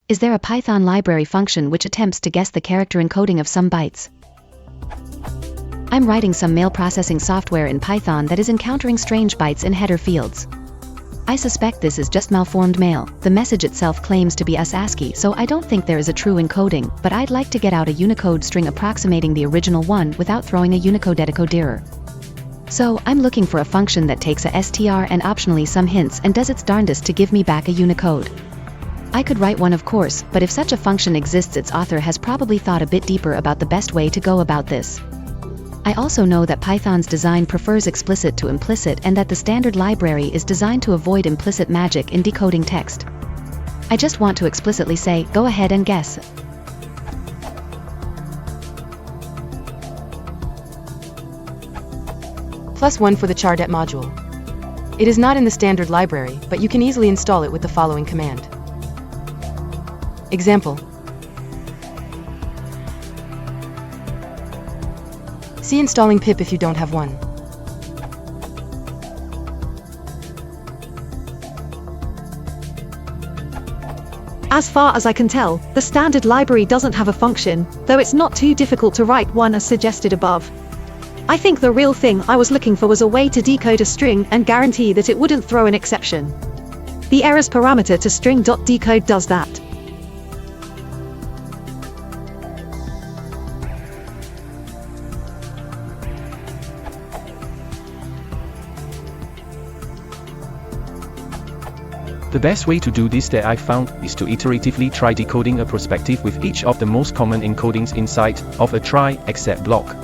Is there a Python library function which attempts to guess the character encoding of some bytes? I'm writing some mail processing software in Python that is encountering strange bytes in header fields. I suspect this is just malformed mail. The message itself claims to be ASCII, so I don't think there is a true encoding, but I'd like to get out a Unicode string approximating the original one without throwing a Unicode decoder. So, I'm looking for a function that takes a str and optionally some hints and does its darndest to give me back a Unicode. I could write one, of course, but if such a function exists, its author has probably thought a bit deeper about the best way to go about this. I also know that Python's design prefers explicit to implicit and that the standard library is designed to avoid implicit magic in decoding text. I just want to explicitly say, go ahead and guess. +1 for the char.det module. It is not in the standard library, but you can easily install it with the following command. Example. See installing pip if you don't have one. As far as I can tell, the standard library doesn't have a function, though it's not too difficult to write one as suggested above. I think the real thing I was looking for was a way to decode a string and guarantee that it wouldn't throw an exception. The errors parameter to string.decode does that. The best way to do this that I found is to iteratively try decoding a perspective with each of the most common encodings inside of a try except block.